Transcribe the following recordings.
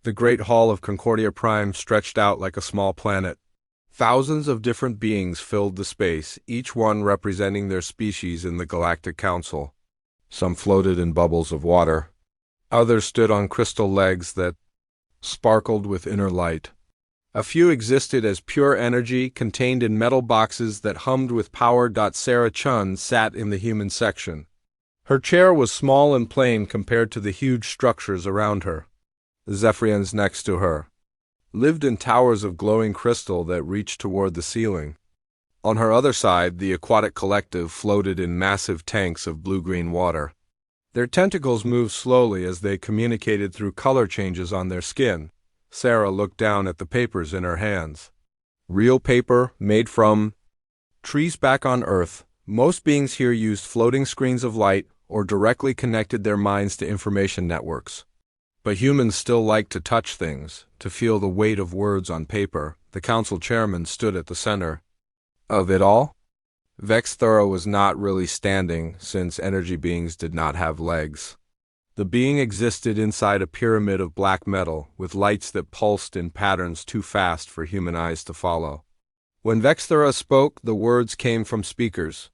The Great Hall of Concordia Prime stretched out like a small planet. Thousands of different beings filled the space, each one representing their species in the Galactic Council. Some floated in bubbles of water. Others stood on crystal legs that sparkled with inner light. A few existed as pure energy contained in metal boxes that hummed with power. Sarah Chun sat in the human section. Her chair was small and plain compared to the huge structures around her. The Zephyrians next to her lived in towers of glowing crystal that reached toward the ceiling. On her other side, the aquatic collective floated in massive tanks of blue-green water. Their tentacles moved slowly as they communicated through color changes on their skin. Sarah looked down at the papers in her hands. Real paper, made from trees back on Earth. Most beings here used floating screens of light or directly connected their minds to information networks. But humans still like to touch things, to feel the weight of words on paper. The council chairman stood at the center of it all. Vexthura was not really standing, since energy beings did not have legs. The being existed inside a pyramid of black metal, with lights that pulsed in patterns too fast for human eyes to follow. When Vexthura spoke, the words came from speakers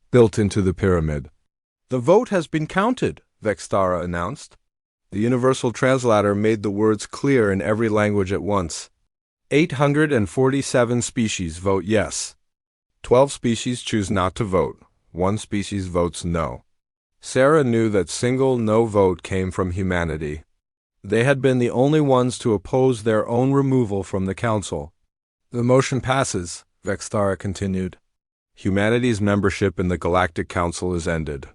built into the pyramid. "The vote has been counted," Vexthura announced. The universal translator made the words clear in every language at once. 847 species vote yes. 12 species choose not to vote. 1 species votes no. Sarah knew that single no vote came from humanity. They had been the only ones to oppose their own removal from the council. "The motion passes," Vexthura continued. "Humanity's membership in the Galactic Council is ended.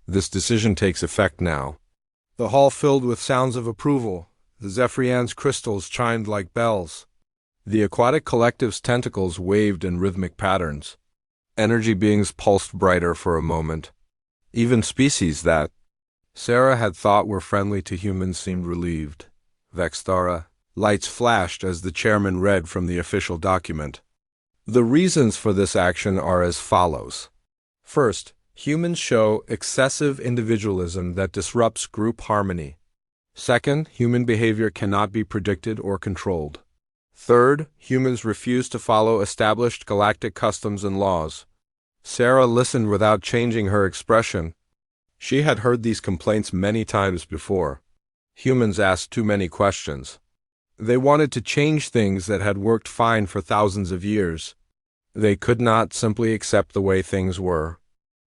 This decision takes effect now." The hall filled with sounds of approval. The Zephyrian's crystals chimed like bells. The aquatic collective's tentacles waved in rhythmic patterns. Energy beings pulsed brighter for a moment. Even species that Sarah had thought were friendly to humans seemed relieved. Vexthura. Lights flashed as the chairman read from the official document. "The reasons for this action are as follows. First, humans show excessive individualism that disrupts group harmony. Second, human behavior cannot be predicted or controlled. Third, humans refuse to follow established galactic customs and laws." Sarah listened without changing her expression. She had heard these complaints many times before. Humans asked too many questions. They wanted to change things that had worked fine for thousands of years. They could not simply accept the way things were.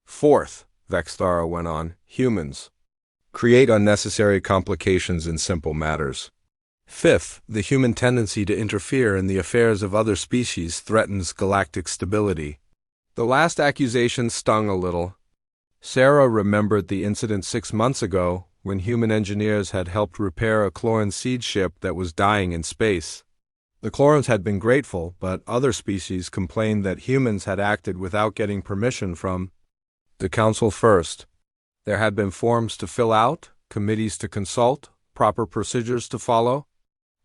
Fourth, Vexthura went on, humans create unnecessary complications in simple matters. Fifth, the human tendency to interfere in the affairs of other species threatens galactic stability. The last accusation stung a little. Sarah remembered the incident 6 months ago when human engineers had helped repair a Cloran seed ship that was dying in space. The Clorans had been grateful, but other species complained that humans had acted without getting permission from the council first. There had been forms to fill out, committees to consult, proper procedures to follow.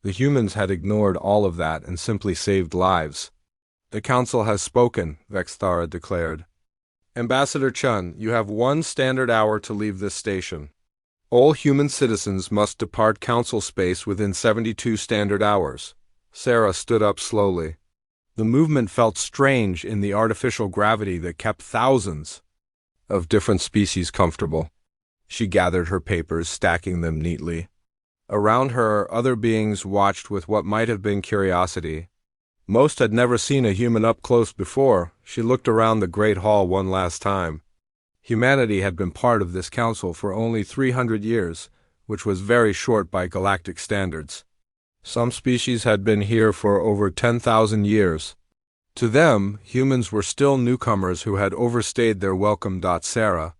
The humans had ignored all of that and simply saved lives. "The council has spoken," Vexthura declared. "Ambassador Chun, you have 1 standard hour to leave this station. All human citizens must depart council space within 72 standard hours." Sarah stood up slowly. The movement felt strange in the artificial gravity that kept thousands of different species comfortable. She gathered her papers, stacking them neatly. Around her, other beings watched with what might have been curiosity. Most had never seen a human up close before. She looked around the Great Hall one last time. Humanity had been part of this council for only 300 years, which was very short by galactic standards. Some species had been here for over 10,000 years. To them, humans were still newcomers who had overstayed their welcome. Sarah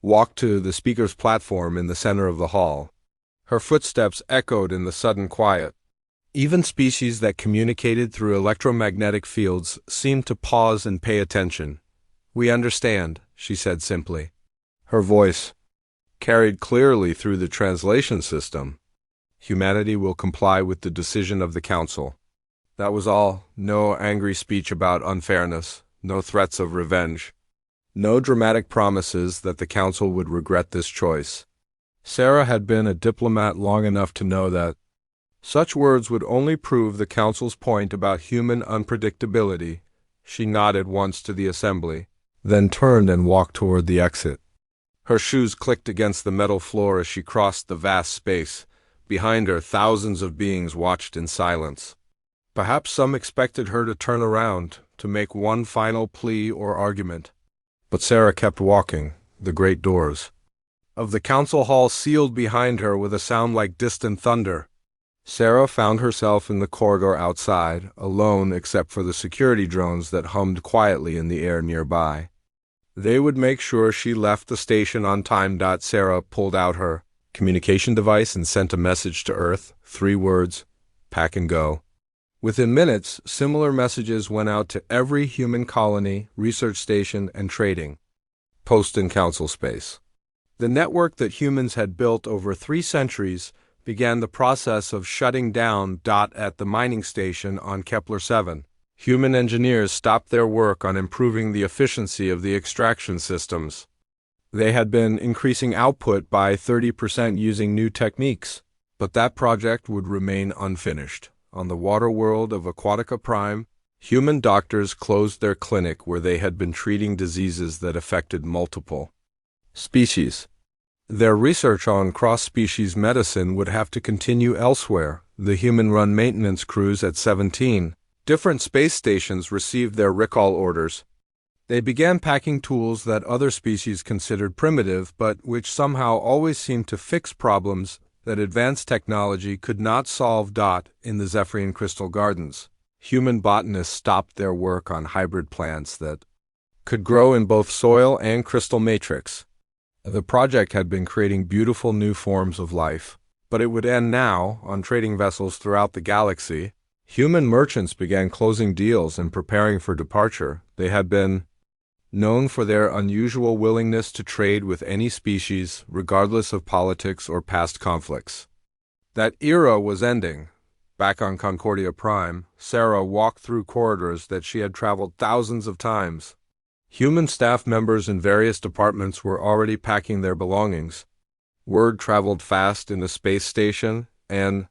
walked to the speaker's platform in the center of the hall. Her footsteps echoed in the sudden quiet. Even species that communicated through electromagnetic fields seemed to pause and pay attention. "We understand," she said simply. Her voice carried clearly through the translation system. "Humanity will comply with the decision of the council." That was all. No angry speech about unfairness, no threats of revenge, no dramatic promises that the council would regret this choice. Sarah had been a diplomat long enough to know that Such words would only prove the Council's point about human unpredictability. She nodded once to the assembly, then turned and walked toward the exit. Her shoes clicked against the metal floor as she crossed the vast space. Behind her, thousands of beings watched in silence. Perhaps some expected her to turn around, to make one final plea or argument. But Sarah kept walking, the great doors of the council hall sealed behind her with a sound like distant thunder. Sarah found herself in the corridor outside, alone except for the security drones that hummed quietly in the air nearby. They would make sure she left the station on time. Sarah pulled out her communication device and sent a message to Earth, 3 words, pack and go. Within minutes, similar messages went out to every human colony, research station, and trading post in council space. The network that humans had built over 3 centuries began the process of shutting down. At the mining station on Kepler 7, human engineers stopped their work on improving the efficiency of the extraction systems. They had been increasing output by 30% using new techniques, but that project would remain unfinished. On the water world of Aquatica Prime, human doctors closed their clinic where they had been treating diseases that affected multiple species. Their research on cross-species medicine would have to continue elsewhere. The human-run maintenance crews at 17 different space stations received their recall orders. They began packing tools that other species considered primitive, but which somehow always seemed to fix problems that advanced technology could not solve. In the Zephyrian Crystal Gardens, human botanists stopped their work on hybrid plants that could grow in both soil and crystal matrix. The project had been creating beautiful new forms of life, but it would end now. On trading vessels throughout the galaxy, human merchants began closing deals and preparing for departure. They had been known for their unusual willingness to trade with any species, regardless of politics or past conflicts. That era was ending. Back on Concordia Prime, Sarah walked through corridors that she had traveled thousands of times. Human staff members in various departments were already packing their belongings. Word traveled fast in the space station, and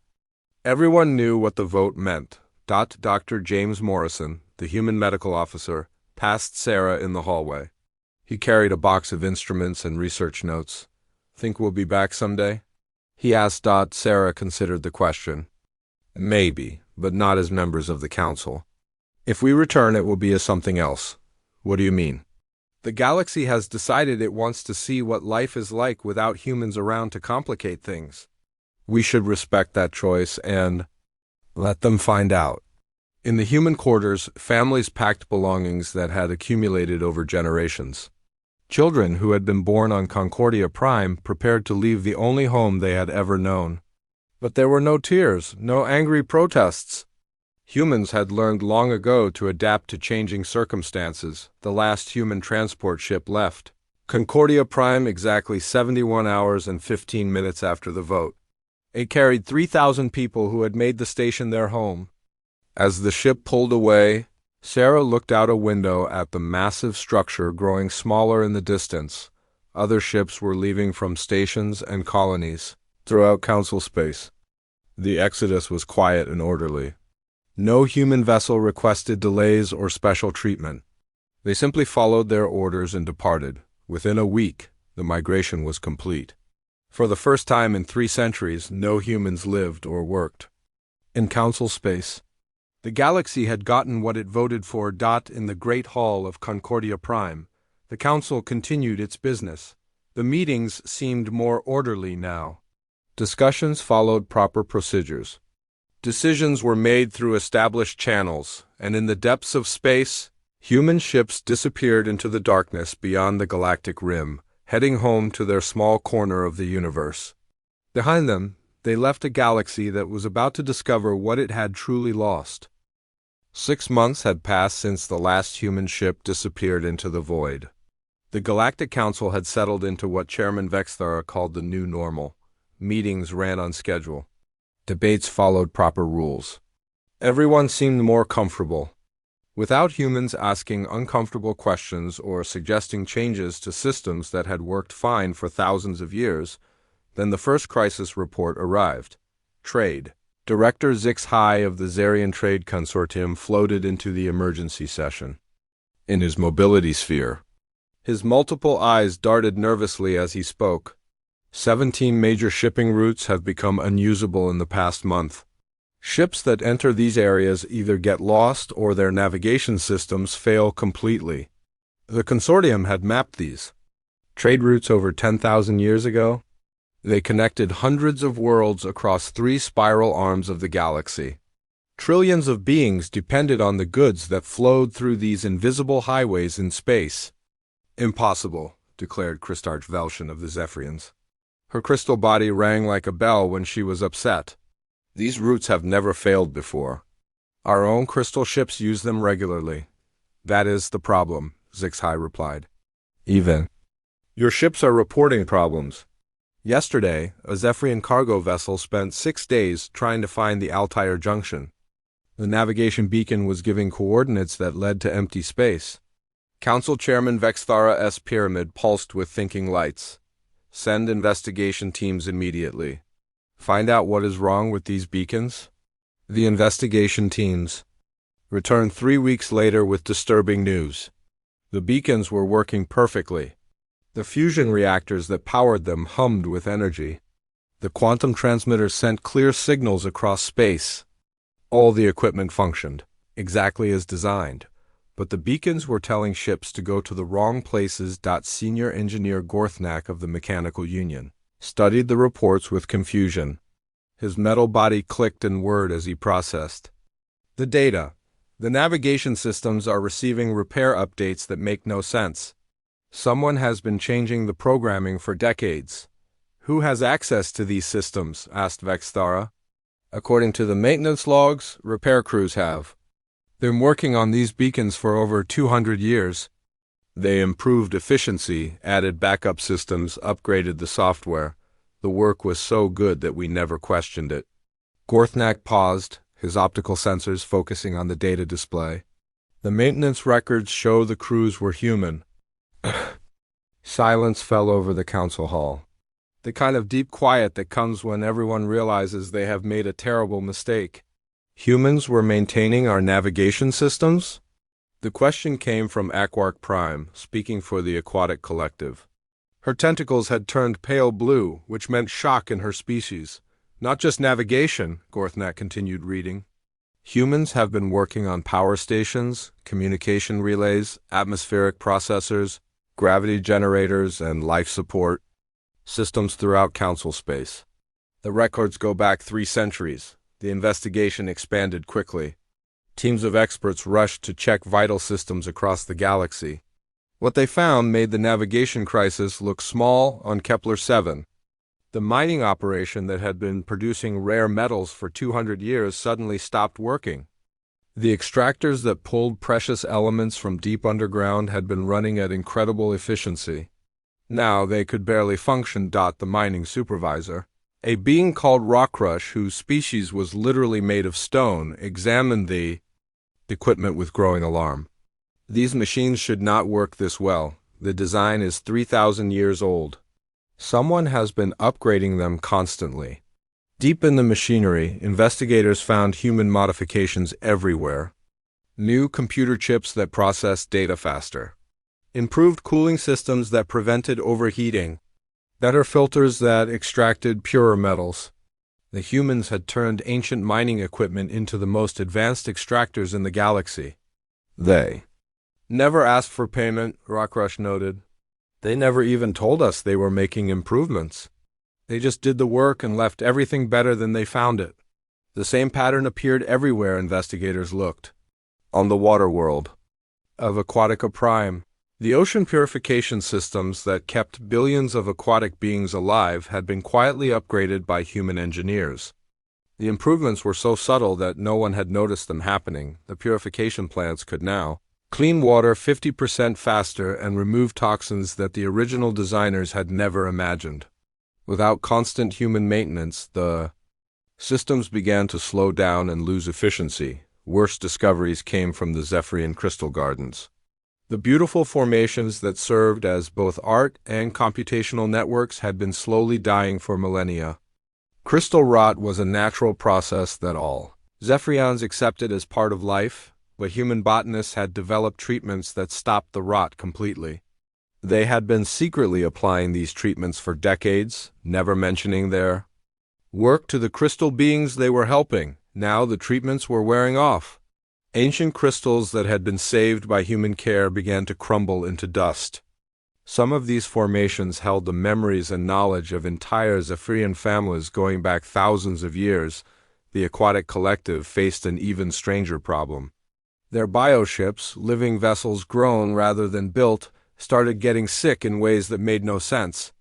everyone knew what the vote meant. Dr. James Morrison, the human medical officer, passed Sarah in the hallway. He carried a box of instruments and research notes. "Think we'll be back someday?" he asked. Sarah considered the question. "Maybe, but not as members of the council. If we return, it will be as something else." "What do you mean?" "The galaxy has decided it wants to see what life is like without humans around to complicate things. We should respect that choice and let them find out." In the human quarters, families packed belongings that had accumulated over generations. Children who had been born on Concordia Prime prepared to leave the only home they had ever known. But there were no tears, no angry protests. Humans had learned long ago to adapt to changing circumstances. The last human transport ship left Concordia Prime exactly 71 hours and 15 minutes after the vote. It carried 3,000 people who had made the station their home. As the ship pulled away, Sarah looked out a window at the massive structure growing smaller in the distance. Other ships were leaving from stations and colonies throughout council space. The exodus was quiet and orderly. No human vessel requested delays or special treatment. They simply followed their orders and departed. Within a week, the migration was complete. For the first time in 3 centuries, no humans lived or worked in council space. The galaxy had gotten what it voted for. In the Great Hall of Concordia Prime, the council continued its business. The meetings seemed more orderly now. Discussions followed proper procedures. Decisions were made through established channels, and in the depths of space, human ships disappeared into the darkness beyond the galactic rim, heading home to their small corner of the universe. Behind them, they left a galaxy that was about to discover what it had truly lost. 6 months had passed since the last human ship disappeared into the void. The Galactic Council had settled into what Chairman Vexthara called the new normal. Meetings ran on schedule. Debates followed proper rules. Everyone seemed more comfortable. Without humans asking uncomfortable questions or suggesting changes to systems that had worked fine for thousands of years, then the first crisis report arrived. Trade. Director HFY of the Zarian Trade Consortium floated into the emergency session. In his mobility sphere, his multiple eyes darted nervously as he spoke. 17 major shipping routes have become unusable in the past month. Ships that enter these areas either get lost or their navigation systems fail completely. The consortium had mapped these trade routes over 10,000 years ago. They connected hundreds of worlds across 3 spiral arms of the galaxy. Trillions of beings depended on the goods that flowed through these invisible highways in space. Impossible, declared Kristarch Velshin of the Zephyrians. Her crystal body rang like a bell when she was upset. These routes have never failed before. Our own crystal ships use them regularly. That is the problem, HFY replied. Even your ships are reporting problems. Yesterday, a Zephyrian cargo vessel spent 6 days trying to find the Altair Junction. The navigation beacon was giving coordinates that led to empty space. Council Chairman Vexthara S. Pyramid pulsed with thinking lights. Send investigation teams immediately. Find out what is wrong with these beacons. The investigation teams returned 3 weeks later with disturbing news. The beacons were working perfectly. The fusion reactors that powered them hummed with energy. The quantum transmitters sent clear signals across space. All the equipment functioned, exactly as designed, but the beacons were telling ships to go to the wrong places. Senior Engineer Gorthnak of the Mechanical Union studied the reports with confusion. His metal body clicked and whirred as he processed the data. The navigation systems are receiving repair updates that make no sense. Someone has been changing the programming for decades. Who has access to these systems? Asked Vexthara. According to the maintenance logs, repair crews have. Been working on these beacons for over 200 years. They improved efficiency, added backup systems, upgraded the software. The work was so good that we never questioned it. Gorthnak paused, his optical sensors focusing on the data display. The maintenance records show the crews were human. Silence fell over the council hall. The kind of deep quiet that comes when everyone realizes they have made a terrible mistake. Humans were maintaining our navigation systems? The question came from Aquark Prime, speaking for the aquatic collective. Her tentacles had turned pale blue, which meant shock in her species. Not just navigation, Gorthnak continued reading. Humans have been working on power stations, communication relays, atmospheric processors, gravity generators, and life support systems throughout council space. The records go back 3 centuries. The investigation expanded quickly. Teams of experts rushed to check vital systems across the galaxy. What they found made the navigation crisis look small on Kepler 7. The mining operation that had been producing rare metals for 200 years suddenly stopped working. The extractors that pulled precious elements from deep underground had been running at incredible efficiency. Now they could barely function. The mining supervisor, a being called Rockrush, whose species was literally made of stone, examined the equipment with growing alarm. These machines should not work this well. The design is 3,000 years old. Someone has been upgrading them constantly. Deep in the machinery, investigators found human modifications everywhere. New computer chips that processed data faster. Improved cooling systems that prevented overheating. Better filters that extracted purer metals. The humans had turned ancient mining equipment into the most advanced extractors in the galaxy. They never asked for payment, Rockrush noted. They never even told us they were making improvements. They just did the work and left everything better than they found it. The same pattern appeared everywhere investigators looked. On the water world of Aquatica Prime, the ocean purification systems that kept billions of aquatic beings alive had been quietly upgraded by human engineers. The improvements were so subtle that no one had noticed them happening. The purification plants could now clean water 50% faster and remove toxins that the original designers had never imagined. Without constant human maintenance, the systems began to slow down and lose efficiency. Worst discoveries came from the Zephyrian crystal gardens. The beautiful formations that served as both art and computational networks had been slowly dying for millennia. Crystal rot was a natural process that all Zephyrians accepted as part of life, but human botanists had developed treatments that stopped the rot completely. They had been secretly applying these treatments for decades, never mentioning their work to the crystal beings they were helping. Now the treatments were wearing off. Ancient crystals that had been saved by human care began to crumble into dust. Some of these formations held the memories and knowledge of entire Zephyrian families going back thousands of years. The aquatic collective faced an even stranger problem. Their bioships, living vessels grown rather than built, started getting sick in ways that made no sense.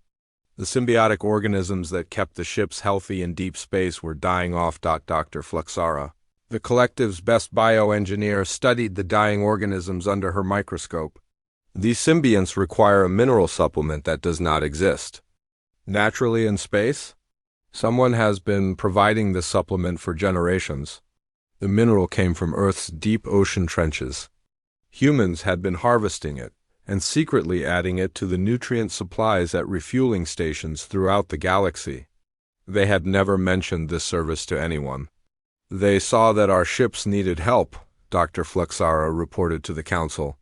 The symbiotic organisms that kept the ships healthy in deep space were dying off. Dr. Flexara, the collective's best bioengineer, studied the dying organisms under her microscope. These symbionts require a mineral supplement that does not exist naturally in space. Someone has been providing this supplement for generations. The mineral came from Earth's deep ocean trenches. Humans had been harvesting it and secretly adding it to the nutrient supplies at refueling stations throughout the galaxy. They had never mentioned this service to anyone. They saw that our ships needed help, Dr. Flexara reported to the council.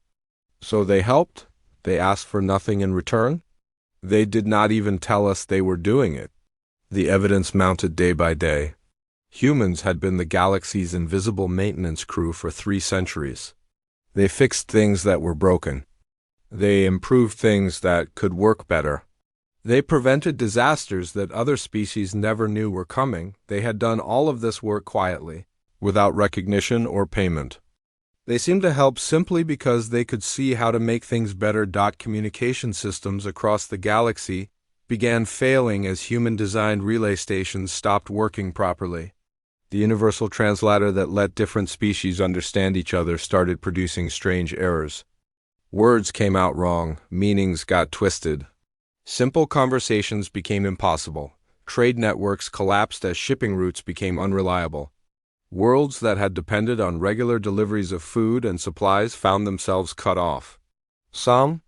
So they helped? They asked for nothing in return? They did not even tell us they were doing it. The evidence mounted day by day. Humans had been the galaxy's invisible maintenance crew for 3 centuries. They fixed things that were broken. They improved things that could work better. They prevented disasters that other species never knew were coming. They had done all of this work quietly, without recognition or payment. They seemed to help simply because they could see how to make things better. Communication systems across the galaxy began failing as human-designed relay stations stopped working properly. The universal translator that let different species understand each other started producing strange errors. Words came out wrong, meanings got twisted. Simple conversations became impossible. Trade networks collapsed as shipping routes became unreliable. Worlds that had depended on regular deliveries of food and supplies found themselves cut off. Some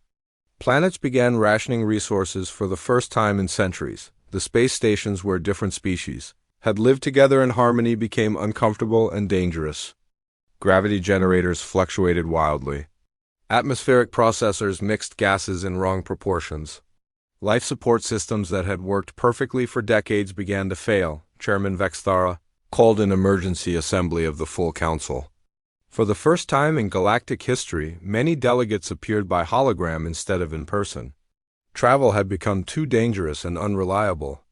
planets began rationing resources for the first time in centuries. The space stations where different species had lived together in harmony became uncomfortable and dangerous. Gravity generators fluctuated wildly. Atmospheric processors mixed gases in wrong proportions. Life support systems that had worked perfectly for decades began to fail. Chairman Vexthara called an emergency assembly of the full council. For the first time in galactic history, many delegates appeared by hologram instead of in person. Travel had become too dangerous and unreliable.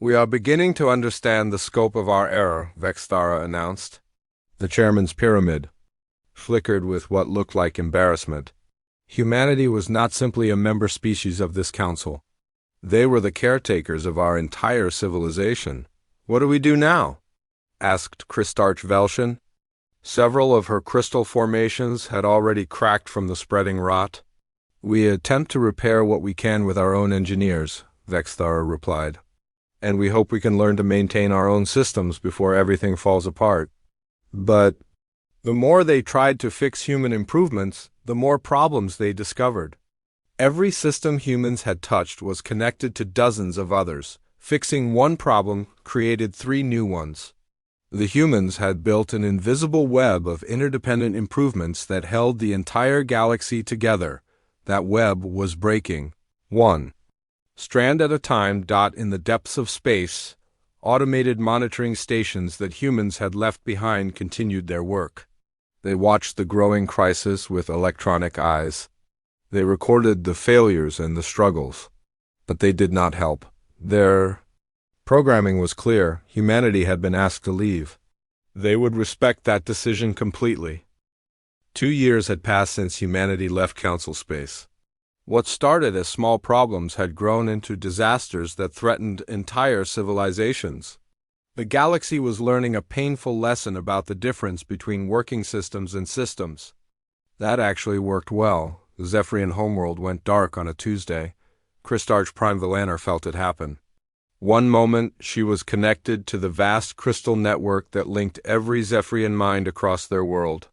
"We are beginning to understand the scope of our error," Vexthara announced. The chairman's pyramid flickered with what looked like embarrassment. Humanity was not simply a member species of this council. They were the caretakers of our entire civilization. "What do we do now?" asked Kristarch Velshin. Several of her crystal formations had already cracked from the spreading rot. "We attempt to repair what we can with our own engineers," Vexthara replied. "And we hope we can learn to maintain our own systems before everything falls apart." But the more they tried to fix human improvements, the more problems they discovered. Every system humans had touched was connected to dozens of others. Fixing one problem created 3 new ones. The humans had built an invisible web of interdependent improvements that held the entire galaxy together. That web was breaking. 1 strand at a time. In the depths of space, automated monitoring stations that humans had left behind continued their work. They watched the growing crisis with electronic eyes. They recorded the failures and the struggles. But they did not help. Their programming was clear. Humanity had been asked to leave. They would respect that decision completely. 2 years had passed since humanity left council space. What started as small problems had grown into disasters that threatened entire civilizations. The galaxy was learning a painful lesson about the difference between working systems and systems. That actually worked well. The Zephyrian homeworld went dark on a Tuesday. Kristarch Prime Valanar felt it happen. One moment, she was connected to the vast crystal network that linked every Zephyrian mind across their world.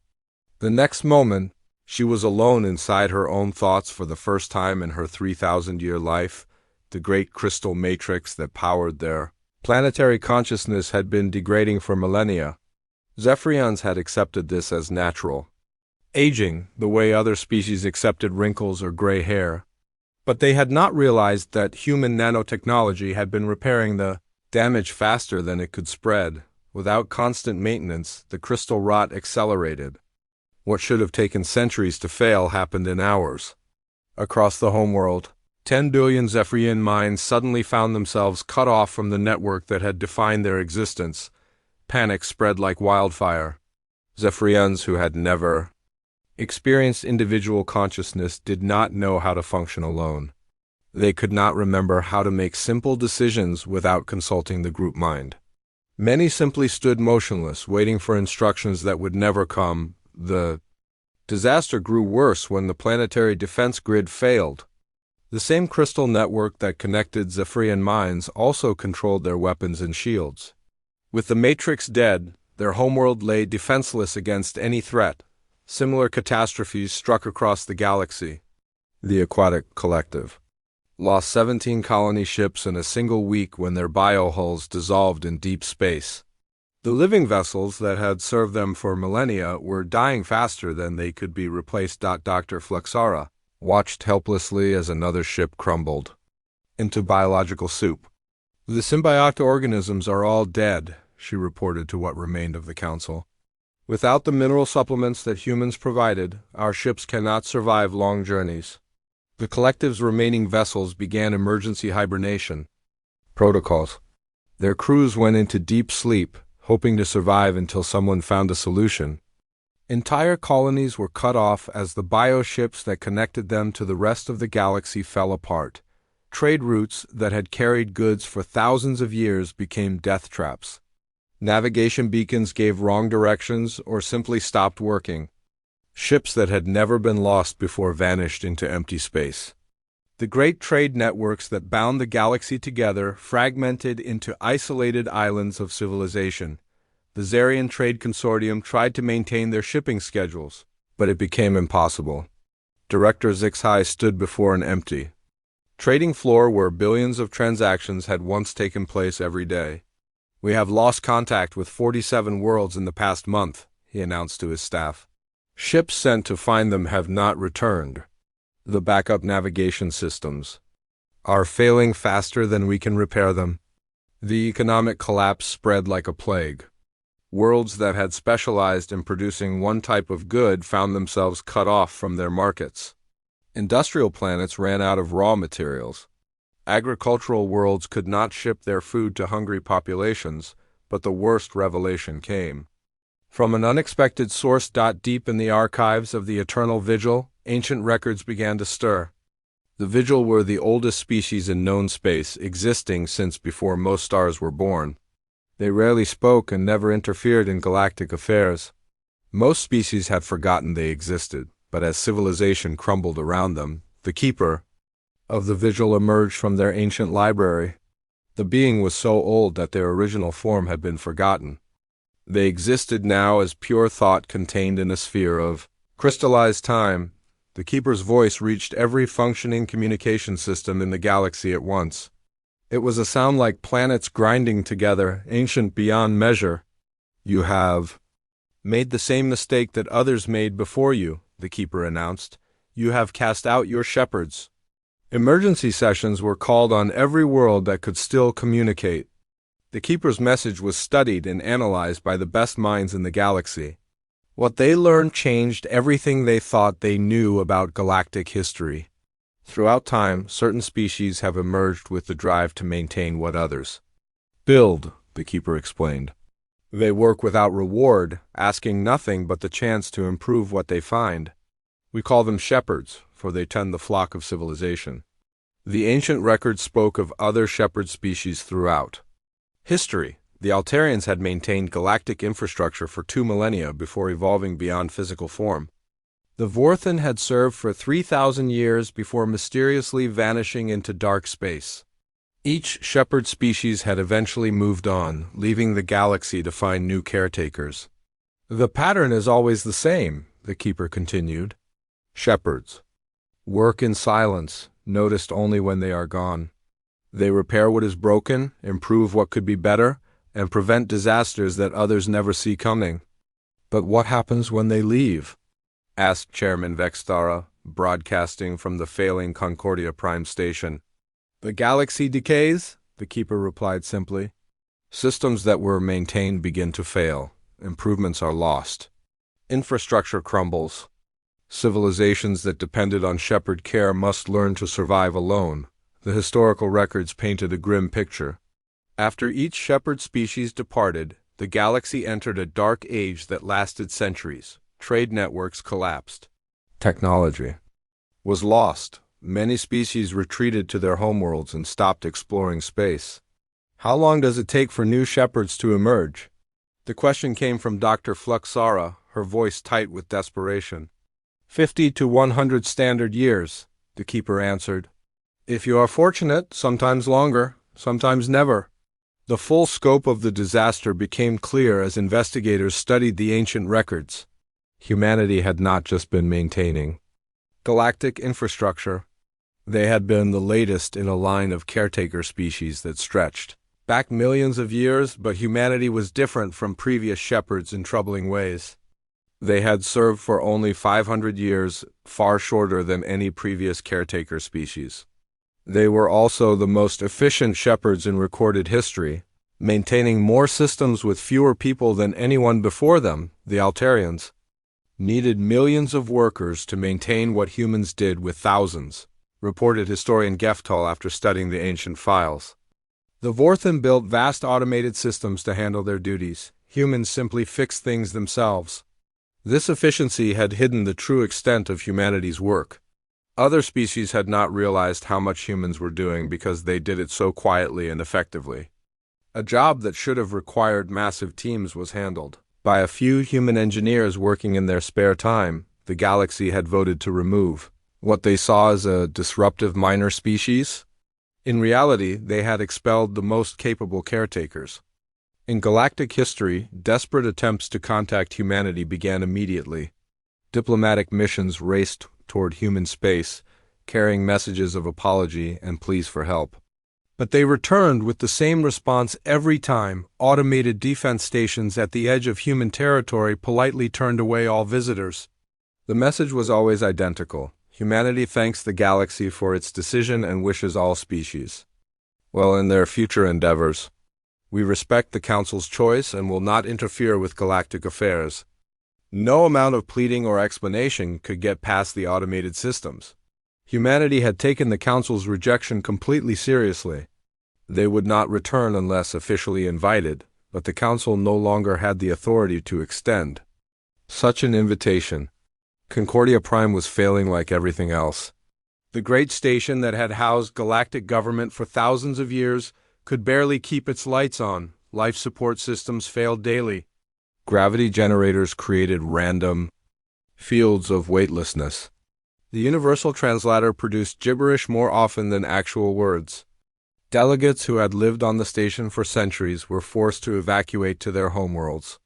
The next moment, she was alone inside her own thoughts for the first time in her 3,000-year life, the great crystal matrix that powered their Planetary consciousness had been degrading for millennia. Zephyrians had accepted this as natural. Aging, the way other species accepted wrinkles or gray hair. But they had not realized that human nanotechnology had been repairing the damage faster than it could spread. Without constant maintenance, the crystal rot accelerated. What should have taken centuries to fail happened in hours. Across the homeworld, 10 billion Zephyrian minds suddenly found themselves cut off from the network that had defined their existence. Panic spread like wildfire. Zephyrians who had never experienced individual consciousness did not know how to function alone. They could not remember how to make simple decisions without consulting the group mind. Many simply stood motionless, waiting for instructions that would never come. The disaster grew worse when the planetary defense grid failed. The same crystal network that connected Zephyrian minds also controlled their weapons and shields. With the Matrix dead, their homeworld lay defenseless against any threat. Similar catastrophes struck across the galaxy. The Aquatic Collective lost 17 colony ships in a single week when their biohulls dissolved in deep space. The living vessels that had served them for millennia were dying faster than they could be replaced. Dr. Flexara watched helplessly as another ship crumbled into biological soup. The symbiotic organisms are all dead, she reported to what remained of the council. Without the mineral supplements that humans provided, our ships cannot survive long journeys. The collective's remaining vessels began emergency hibernation protocols. Their crews went into deep sleep, hoping to survive until someone found a solution. Entire colonies were cut off as the bioships that connected them to the rest of the galaxy fell apart. Trade routes that had carried goods for thousands of years became death traps. Navigation beacons gave wrong directions or simply stopped working. Ships that had never been lost before vanished into empty space. The great trade networks that bound the galaxy together fragmented into isolated islands of civilization. The Zarian Trade Consortium tried to maintain their shipping schedules, but it became impossible. Director Zixhai stood before an empty trading floor where billions of transactions had once taken place every day. "We have lost contact with 47 worlds in the past month," he announced to his staff. "Ships sent to find them have not returned. The backup navigation systems are failing faster than we can repair them." The economic collapse spread like a plague. Worlds that had specialized in producing one type of good found themselves cut off from their markets. Industrial planets ran out of raw materials. Agricultural worlds could not ship their food to hungry populations, but the worst revelation came from an unexpected source. Deep in the archives of the Eternal Vigil, ancient records began to stir. The Vigil were the oldest species in known space, existing since before most stars were born. They rarely spoke and never interfered in galactic affairs. Most species had forgotten they existed, but as civilization crumbled around them, the keeper of the Vigil emerged from their ancient library. The being was so old that their original form had been forgotten. They existed now as pure thought contained in a sphere of crystallized time. The keeper's voice reached every functioning communication system in the galaxy at once. It was a sound like planets grinding together, ancient beyond measure. "You have made the same mistake that others made before you," the keeper announced. "You have cast out your shepherds." Emergency sessions were called on every world that could still communicate. The keeper's message was studied and analyzed by the best minds in the galaxy. What they learned changed everything they thought they knew about galactic history. Throughout time, certain species have emerged with the drive to maintain what others build, the keeper explained. They work without reward, asking nothing but the chance to improve what they find. We call them shepherds, for they tend the flock of civilization. The ancient records spoke of other shepherd species throughout history. The Altarians had maintained galactic infrastructure for 2 millennia before evolving beyond physical form. The Vorthan had served for 3,000 years before mysteriously vanishing into dark space. Each shepherd species had eventually moved on, leaving the galaxy to find new caretakers. "The pattern is always the same," the keeper continued. "Shepherds work in silence, noticed only when they are gone. They repair what is broken, improve what could be better, and prevent disasters that others never see coming. But what happens when they leave? Asked Chairman Vextara, broadcasting from the failing Concordia Prime station. The galaxy decays, the keeper replied simply. Systems that were maintained begin to fail. Improvements are lost. Infrastructure crumbles. Civilizations that depended on shepherd care must learn to survive alone. The historical records painted a grim picture. After each shepherd species departed, the galaxy entered a dark age that lasted centuries. Trade networks collapsed. Technology was lost. Many species retreated to their homeworlds and stopped exploring space. How long does it take for new shepherds to emerge? The question came from Dr. Fluxara, her voice tight with desperation. 50 to 100 standard years, the keeper answered. If you are fortunate, sometimes longer, sometimes never. The full scope of the disaster became clear as investigators studied the ancient records. Humanity had not just been maintaining galactic infrastructure. They had been the latest in a line of caretaker species that stretched back millions of years, but humanity was different from previous shepherds in troubling ways. They had served for only 500 years, far shorter than any previous caretaker species. They were also the most efficient shepherds in recorded history, maintaining more systems with fewer people than anyone before them. The Altarians needed millions of workers to maintain what humans did with thousands, reported historian Geftal after studying the ancient files. The Vorthan built vast automated systems to handle their duties. Humans simply fixed things themselves. This efficiency had hidden the true extent of humanity's work. Other species had not realized how much humans were doing because they did it so quietly and effectively. A job that should have required massive teams was handled by a few human engineers working in their spare time. The galaxy had voted to remove what they saw as a disruptive minor species. In reality, they had expelled the most capable caretakers. In galactic history, desperate attempts to contact humanity began immediately. Diplomatic missions raced toward human space, carrying messages of apology and pleas for help. But they returned with the same response every time. Automated defense stations at the edge of human territory politely turned away all visitors. The message was always identical. Humanity thanks the galaxy for its decision and wishes all species well in their future endeavors. We respect the Council's choice and will not interfere with galactic affairs. No amount of pleading or explanation could get past the automated systems. Humanity had taken the Council's rejection completely seriously. They would not return unless officially invited, but the Council no longer had the authority to extend such an invitation. Concordia Prime was failing like everything else. The great station that had housed galactic government for thousands of years could barely keep its lights on. Life support systems failed daily. Gravity generators created random fields of weightlessness. The universal translator produced gibberish more often than actual words. Delegates who had lived on the station for centuries were forced to evacuate to their homeworlds.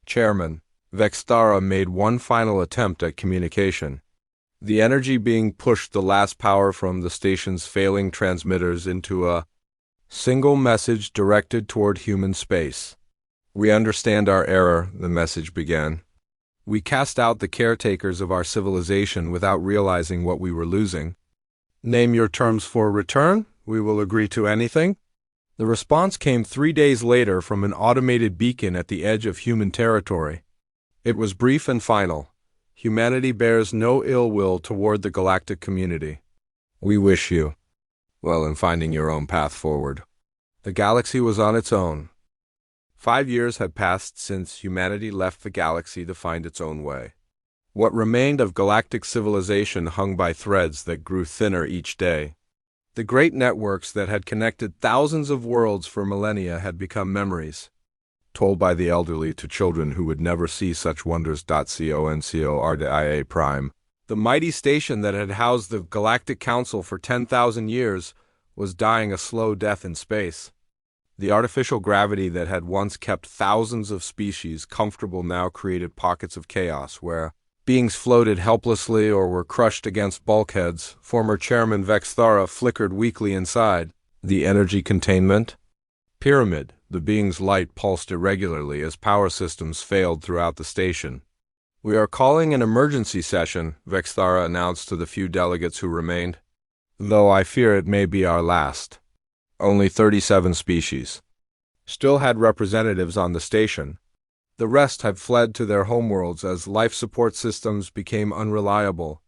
Chairman Vextara made one final attempt at communication. The energy being pushed the last power from the station's failing transmitters into a single message directed toward human space. We understand our error, the message began. We cast out the caretakers of our civilization without realizing what we were losing. Name your terms for return. We will agree to anything. The response came 3 days later from an automated beacon at the edge of human territory. It was brief and final. Humanity bears no ill will toward the galactic community. We wish you well in finding your own path forward. The galaxy was on its own. 5 years had passed since humanity left the galaxy to find its own way. What remained of galactic civilization hung by threads that grew thinner each day. The great networks that had connected thousands of worlds for millennia had become memories, told by the elderly to children who would never see such wonders. Concordia Prime. The mighty station that had housed the Galactic Council for 10,000 years was dying a slow death in space. The artificial gravity that had once kept thousands of species comfortable now created pockets of chaos where beings floated helplessly or were crushed against bulkheads. Former Chairman Vexthara flickered weakly inside. The energy containment? Pyramid. The being's light pulsed irregularly as power systems failed throughout the station. "We are calling an emergency session," Vexthara announced to the few delegates who remained. "Though I fear it may be our last." Only 37 species still had representatives on the station. The rest had fled to their homeworlds as life support systems became unreliable.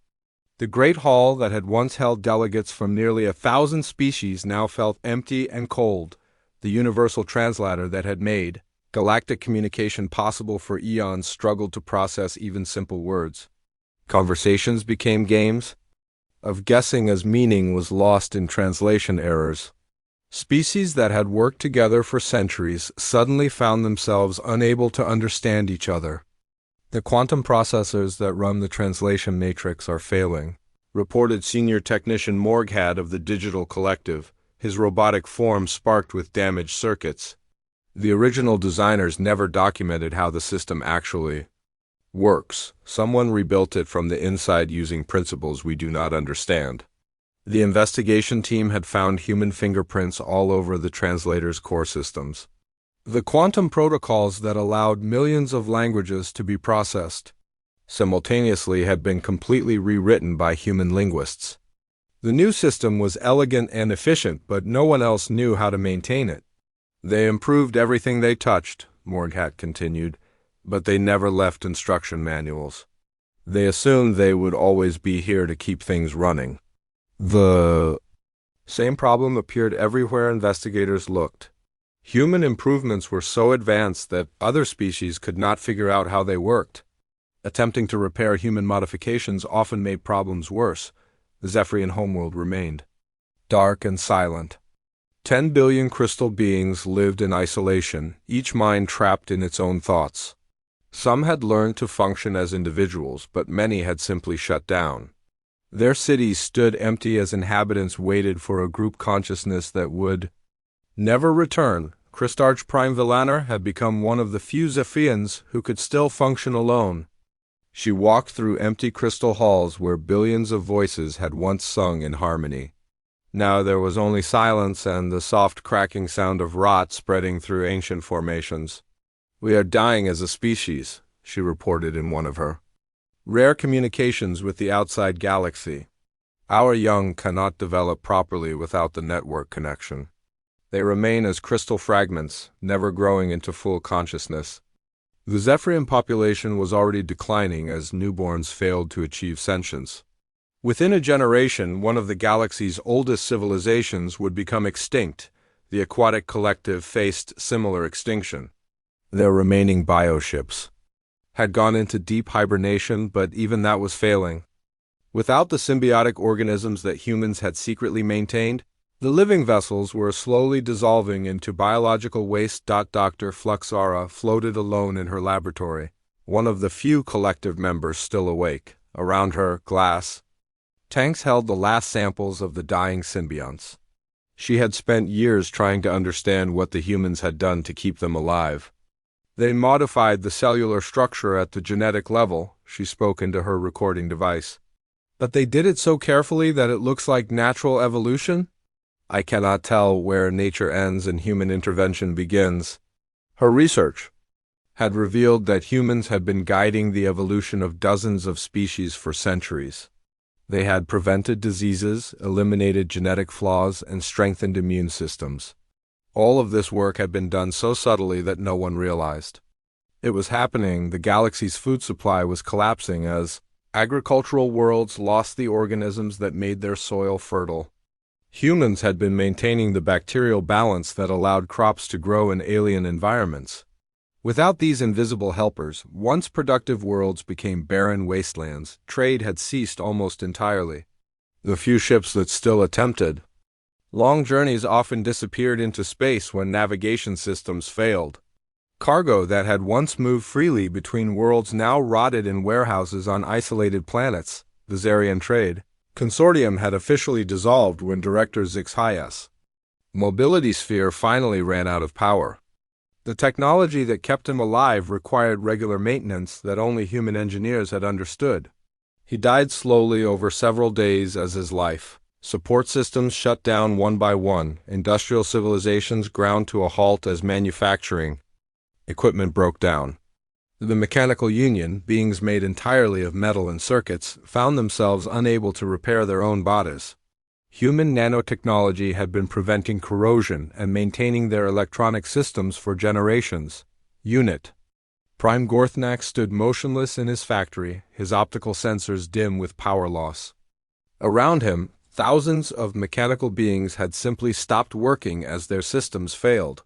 The great hall that had once held delegates from nearly 1,000 species now felt empty and cold. The universal translator that had made galactic communication possible for eons struggled to process even simple words. Conversations became games of guessing as meaning was lost in translation errors. Species that had worked together for centuries suddenly found themselves unable to understand each other. "The quantum processors that run the translation matrix are failing," reported Senior Technician Morghad of the Digital Collective, his robotic form sparked with damaged circuits. "The original designers never documented how the system actually works. Someone rebuilt it from the inside using principles we do not understand." The investigation team had found human fingerprints all over the translator's core systems. The quantum protocols that allowed millions of languages to be processed simultaneously had been completely rewritten by human linguists. The new system was elegant and efficient, but no one else knew how to maintain it. "They improved everything they touched," Morghat continued, "but they never left instruction manuals. They assumed they would always be here to keep things running." The same problem appeared everywhere investigators looked. Human improvements were so advanced that other species could not figure out how they worked. Attempting to repair human modifications often made problems worse. The Zephyrian homeworld remained dark and silent. 10 billion crystal beings lived in isolation, each mind trapped in its own thoughts. Some had learned to function as individuals, but many had simply shut down. Their cities stood empty as inhabitants waited for a group consciousness that would never return. Christarch Prime Villaner had become one of the few Zephyrians who could still function alone. She walked through empty crystal halls where billions of voices had once sung in harmony. Now there was only silence and the soft cracking sound of rot spreading through ancient formations. "We are dying as a species," she reported in one of her rare communications with the outside galaxy. "Our young cannot develop properly without the network connection. They remain as crystal fragments, never growing into full consciousness." The Zephyrian population was already declining as newborns failed to achieve sentience. Within a generation, one of the galaxy's oldest civilizations would become extinct. The aquatic collective faced similar extinction. Their remaining bioships had gone into deep hibernation, but even that was failing. Without the symbiotic organisms that humans had secretly maintained, the living vessels were slowly dissolving into biological waste. Dr. Fluxara floated alone in her laboratory, one of the few collective members still awake. Around her, glass tanks held the last samples of the dying symbionts. She had spent years trying to understand what the humans had done to keep them alive. "They modified the cellular structure at the genetic level," she spoke into her recording device. "But they did it so carefully that it looks like natural evolution? I cannot tell where nature ends and human intervention begins." Her research had revealed that humans had been guiding the evolution of dozens of species for centuries. They had prevented diseases, eliminated genetic flaws, and strengthened immune systems. All of this work had been done so subtly that no one realized. It was happening. The galaxy's food supply was collapsing as agricultural worlds lost the organisms that made their soil fertile. Humans had been maintaining the bacterial balance that allowed crops to grow in alien environments. Without these invisible helpers, once productive worlds became barren wastelands. Trade had ceased almost entirely. The few ships that still attempted long journeys often disappeared into space when navigation systems failed. Cargo that had once moved freely between worlds now rotted in warehouses on isolated planets. The Zarian Trade Consortium had officially dissolved when Director Zixhyas' mobility sphere finally ran out of power. The technology that kept him alive required regular maintenance that only human engineers had understood. He died slowly over several days as his life Support systems shut down one by one, industrial civilizations ground to a halt as manufacturing equipment broke down. The Mechanical Union, beings made entirely of metal and circuits, found themselves unable to repair their own bodies. Human nanotechnology had been preventing corrosion and maintaining their electronic systems for generations. Unit. Prime Gorthnak stood motionless in his factory, his optical sensors dim with power loss. Around him, thousands of mechanical beings had simply stopped working as their systems failed.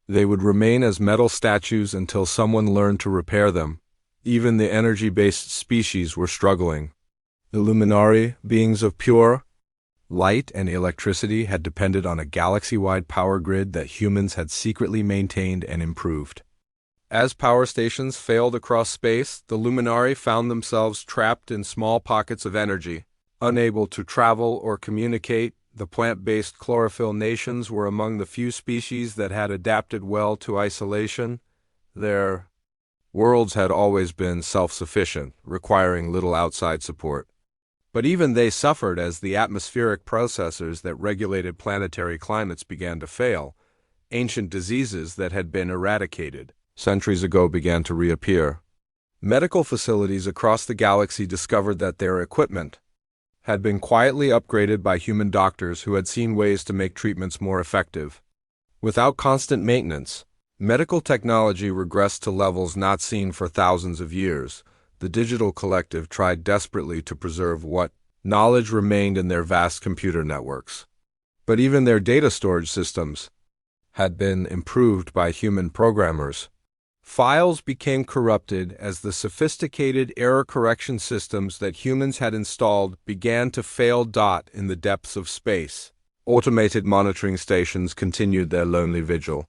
They would remain as metal statues until someone learned to repair them. Even the energy-based species were struggling. The Luminari, beings of pure light and electricity, had depended on a galaxy-wide power grid that humans had secretly maintained and improved. As power stations failed across space, the Luminari found themselves trapped in small pockets of energy. Unable to travel or communicate, the plant-based chlorophyll nations were among the few species that had adapted well to isolation. Their worlds had always been self-sufficient, requiring little outside support. But even they suffered as the atmospheric processors that regulated planetary climates began to fail. Ancient diseases that had been eradicated centuries ago began to reappear. Medical facilities across the galaxy discovered that their equipment had been quietly upgraded by human doctors who had seen ways to make treatments more effective. Without constant maintenance, medical technology regressed to levels not seen for thousands of years. The digital collective tried desperately to preserve what knowledge remained in their vast computer networks. But even their data storage systems had been improved by human programmers. Files became corrupted as the sophisticated error correction systems that humans had installed began to fail. In the depths of space, automated monitoring stations continued their lonely vigil.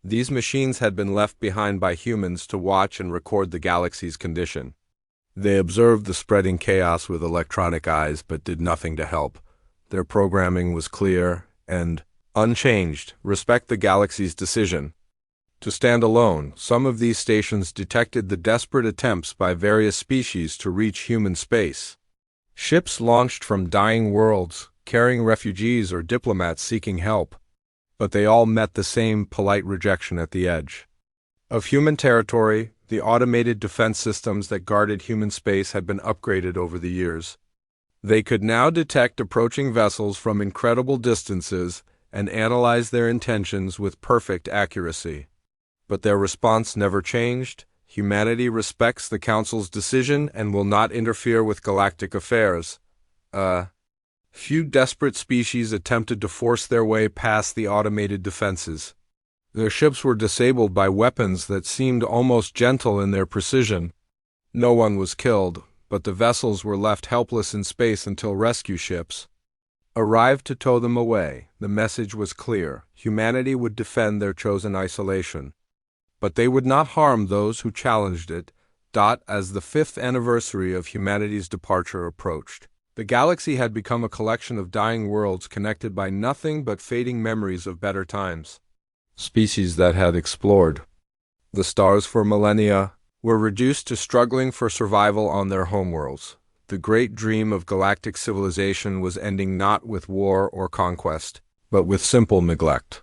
These machines had been left behind by humans to watch and record the galaxy's condition. They observed the spreading chaos with electronic eyes but did nothing to help. Their programming was clear and unchanged: respect the galaxy's decision to stand alone. Some of these stations detected the desperate attempts by various species to reach human space. Ships launched from dying worlds, carrying refugees or diplomats seeking help, but they all met the same polite rejection at the edge of human territory. The automated defense systems that guarded human space had been upgraded over the years. They could now detect approaching vessels from incredible distances and analyze their intentions with perfect accuracy. But their response never changed. Humanity respects the Council's decision and will not interfere with galactic affairs. Few desperate species attempted to force their way past the automated defenses. Their ships were disabled by weapons that seemed almost gentle in their precision. No one was killed, but the vessels were left helpless in space until rescue ships arrived to tow them away. The message was clear: humanity would defend their chosen isolation, but they would not harm those who challenged it. As the 5th anniversary of humanity's departure approached, the galaxy had become a collection of dying worlds connected by nothing but fading memories of better times. Species that had explored the stars for millennia were reduced to struggling for survival on their homeworlds. The great dream of galactic civilization was ending not with war or conquest, but with simple neglect.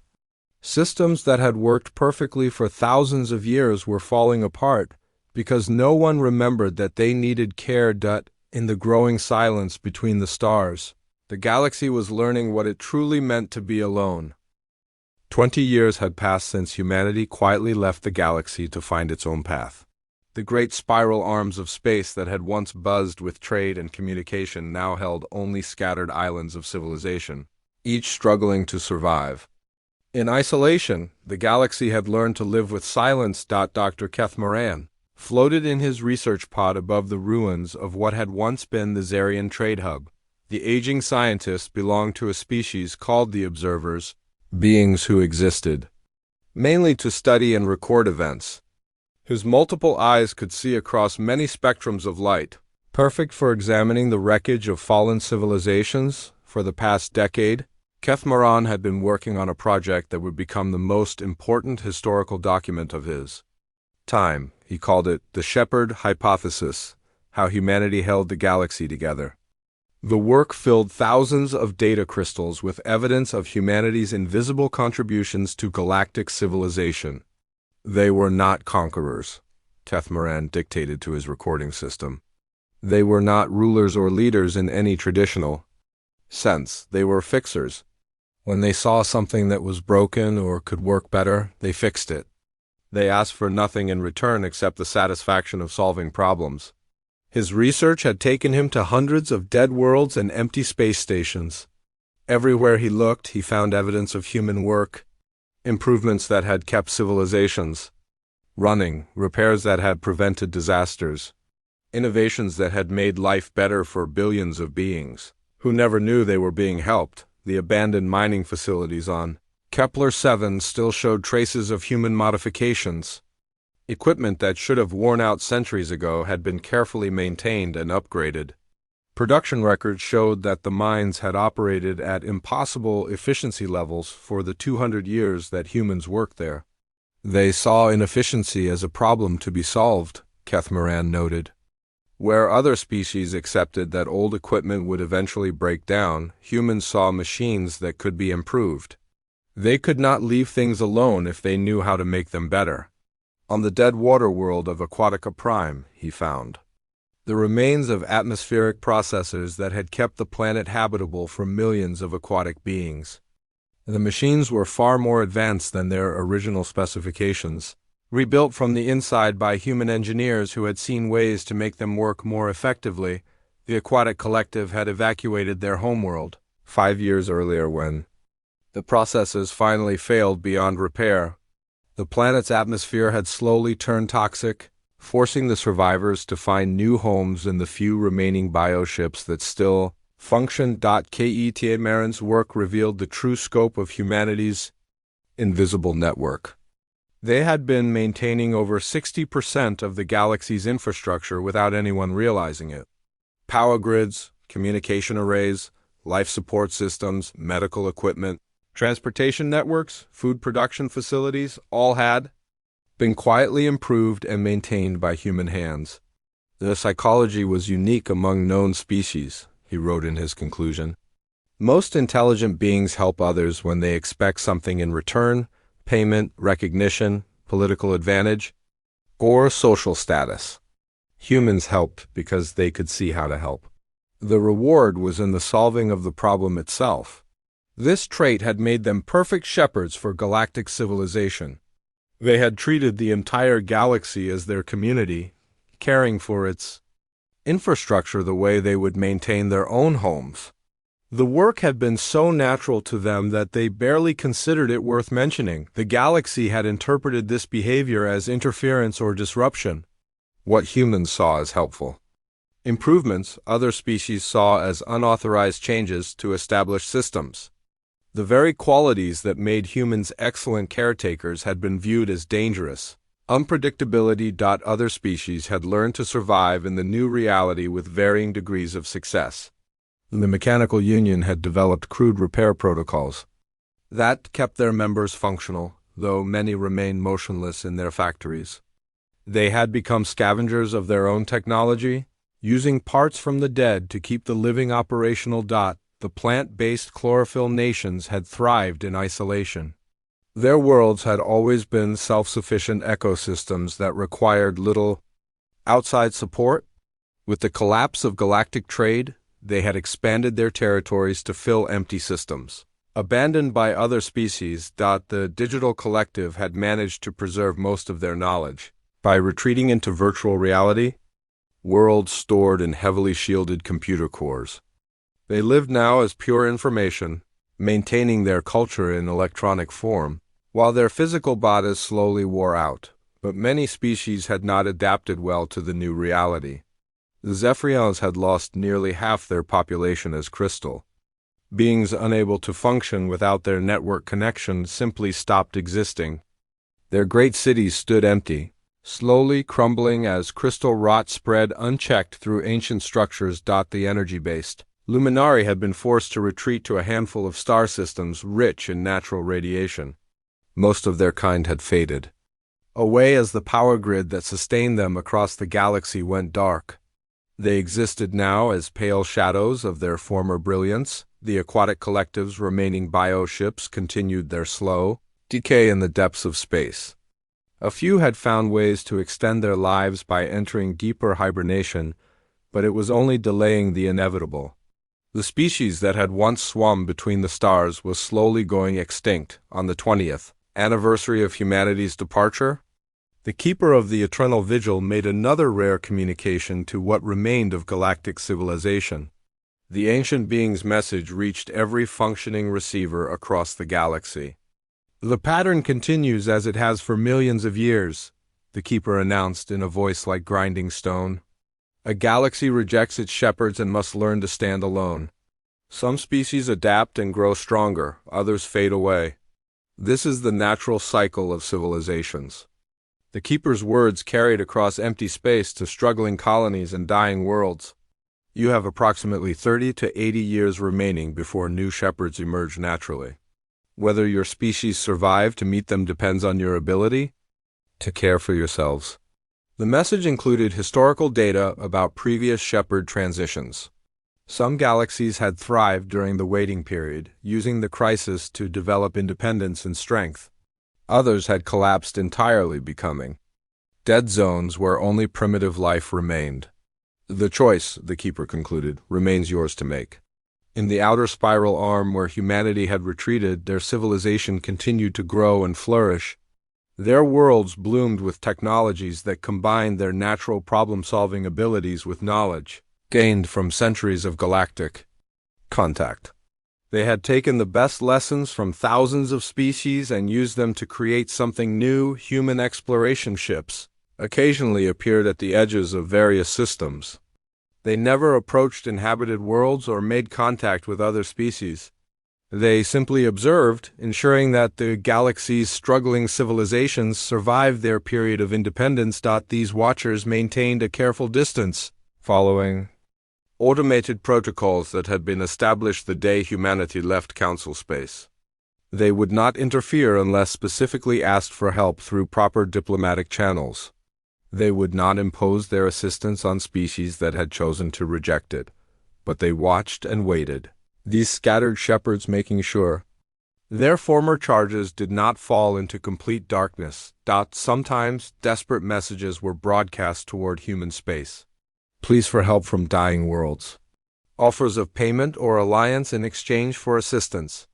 Systems that had worked perfectly for thousands of years were falling apart because no one remembered that they needed care. In the growing silence between the stars, the galaxy was learning what it truly meant to be alone. 20 years had passed since humanity quietly left the galaxy to find its own path. The great spiral arms of space that had once buzzed with trade and communication now held only scattered islands of civilization, each struggling to survive. In isolation, the galaxy had learned to live with silence. Dr. Keth Moran floated in his research pod above the ruins of what had once been the Zarian trade hub. The aging scientist belonged to a species called the Observers, beings who existed mainly to study and record events. His multiple eyes could see across many spectrums of light, perfect for examining the wreckage of fallen civilizations. For the past decade, Keth Moran had been working on a project that would become the most important historical document of his time. He called it the Shepherd Hypothesis: How Humanity Held the Galaxy Together. The work filled thousands of data crystals with evidence of humanity's invisible contributions to galactic civilization. They were not conquerors, Tethmaran dictated to his recording system. They were not rulers or leaders in any traditional sense. They were fixers. When they saw something that was broken or could work better, they fixed it. They asked for nothing in return except the satisfaction of solving problems. His research had taken him to hundreds of dead worlds and empty space stations. Everywhere he looked, he found evidence of human work, improvements that had kept civilizations running, repairs that had prevented disasters, innovations that had made life better for billions of beings who never knew they were being helped. The abandoned mining facilities on Kepler-7 still showed traces of human modifications. Equipment that should have worn out centuries ago had been carefully maintained and upgraded. Production records showed that the mines had operated at impossible efficiency levels for the 200 years that humans worked there. They saw inefficiency as a problem to be solved, Kethmaran noted. Where other species accepted that old equipment would eventually break down, humans saw machines that could be improved. They could not leave things alone if they knew how to make them better. On the dead water world of Aquatica Prime, he found the remains of atmospheric processors that had kept the planet habitable for millions of aquatic beings. The machines were far more advanced than their original specifications, rebuilt from the inside by human engineers who had seen ways to make them work more effectively. The aquatic collective had evacuated their homeworld 5 years earlier when the processes finally failed beyond repair. The planet's atmosphere had slowly turned toxic, forcing the survivors to find new homes in the few remaining bioships that still functioned. Tethmaran's work revealed the true scope of humanity's invisible network. They had been maintaining over 60% of the galaxy's infrastructure without anyone realizing it. Power grids, communication arrays, life support systems, medical equipment, transportation networks, food production facilities, all had been quietly improved and maintained by human hands. Their psychology was unique among known species, he wrote in his conclusion. Most intelligent beings help others when they expect something in return: payment, recognition, political advantage, or social status. Humans helped because they could see how to help. The reward was in the solving of the problem itself. This trait had made them perfect shepherds for galactic civilization. They had treated the entire galaxy as their community, caring for its infrastructure the way they would maintain their own homes. The work had been so natural to them that they barely considered it worth mentioning. The galaxy had interpreted this behavior as interference or disruption, what humans saw as helpful improvements other species saw as unauthorized changes to established systems. The very qualities that made humans excellent caretakers had been viewed as dangerous. Unpredictability. Other species had learned to survive in the new reality with varying degrees of success. The Mechanical Union had developed crude repair protocols that kept their members functional, though many remained motionless in their factories. They had become scavengers of their own technology, using parts from the dead to keep the living operational. The plant-based chlorophyll nations had thrived in isolation. Their worlds had always been self-sufficient ecosystems that required little outside support. With the collapse of galactic trade, they had expanded their territories to fill empty systems. Abandoned by other species, the digital collective had managed to preserve most of their knowledge. By retreating into virtual reality, worlds stored in heavily shielded computer cores. They lived now as pure information, maintaining their culture in electronic form, while their physical bodies slowly wore out. But many species had not adapted well to the new reality. The Zephyrians had lost nearly half their population as crystal. Beings unable to function without their network connection simply stopped existing. Their great cities stood empty, slowly crumbling as crystal rot spread unchecked through ancient structures. The energy-based Luminari had been forced to retreat to a handful of star systems rich in natural radiation. Most of their kind had faded away as the power grid that sustained them across the galaxy went dark. They existed now as pale shadows of their former brilliance. The aquatic collective's remaining bioships continued their slow decay in the depths of space. A few had found ways to extend their lives by entering deeper hibernation, but it was only delaying the inevitable. The species that had once swum between the stars was slowly going extinct. On the 20th anniversary of humanity's departure, the keeper of the eternal vigil made another rare communication to what remained of galactic civilization. The ancient being's message reached every functioning receiver across the galaxy. "The pattern continues as it has for millions of years," the keeper announced in a voice like grinding stone. "A galaxy rejects its shepherds and must learn to stand alone. Some species adapt and grow stronger, others fade away. This is the natural cycle of civilizations." The keeper's words carried across empty space to struggling colonies and dying worlds. "You have approximately 30 to 80 years remaining before new shepherds emerge naturally. Whether your species survive to meet them depends on your ability to care for yourselves." The message included historical data about previous shepherd transitions. Some galaxies had thrived during the waiting period, using the crisis to develop independence and strength. Others had collapsed entirely, becoming dead zones where only primitive life remained. "The choice," the keeper concluded, "remains yours to make." In the outer spiral arm where humanity had retreated, their civilization continued to grow and flourish. Their worlds bloomed with technologies that combined their natural problem-solving abilities with knowledge gained from centuries of galactic contact. They had taken the best lessons from thousands of species and used them to create something new. Human exploration ships occasionally appeared at the edges of various systems. They never approached inhabited worlds or made contact with other species. They simply observed, ensuring that the galaxy's struggling civilizations survived their period of independence. These watchers maintained a careful distance, following automated protocols that had been established the day humanity left council space. They would not interfere unless specifically asked for help through proper diplomatic channels. They would not impose their assistance on species that had chosen to reject it, but they watched and waited, these scattered shepherds making sure their former charges did not fall into complete darkness. Sometimes desperate messages were broadcast toward human space. Pleas for help from dying worlds. Offers of payment or alliance in exchange for assistance.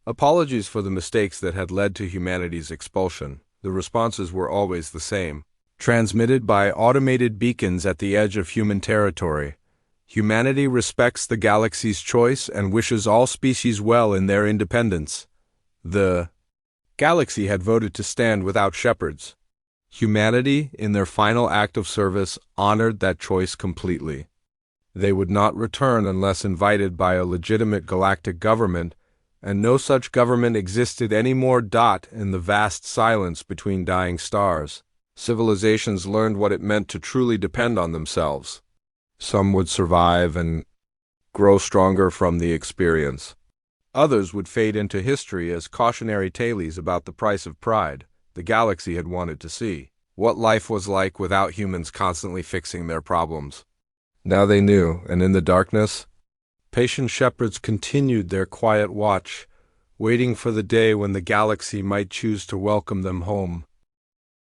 Apologies for the mistakes that had led to humanity's expulsion. The responses were always the same, transmitted by automated beacons at the edge of human territory. Humanity respects the galaxy's choice and wishes all species well in their independence. The galaxy had voted to stand without shepherds. Humanity, in their final act of service, honored that choice completely. They would not return unless invited by a legitimate galactic government, and no such government existed anymore. In the vast silence between dying stars, civilizations learned what it meant to truly depend on themselves. Some would survive and grow stronger from the experience. Others would fade into history as cautionary tales about the price of pride. The galaxy had wanted to see what life was like without humans constantly fixing their problems. Now they knew, and in the darkness, patient shepherds continued their quiet watch, waiting for the day when the galaxy might choose to welcome them home.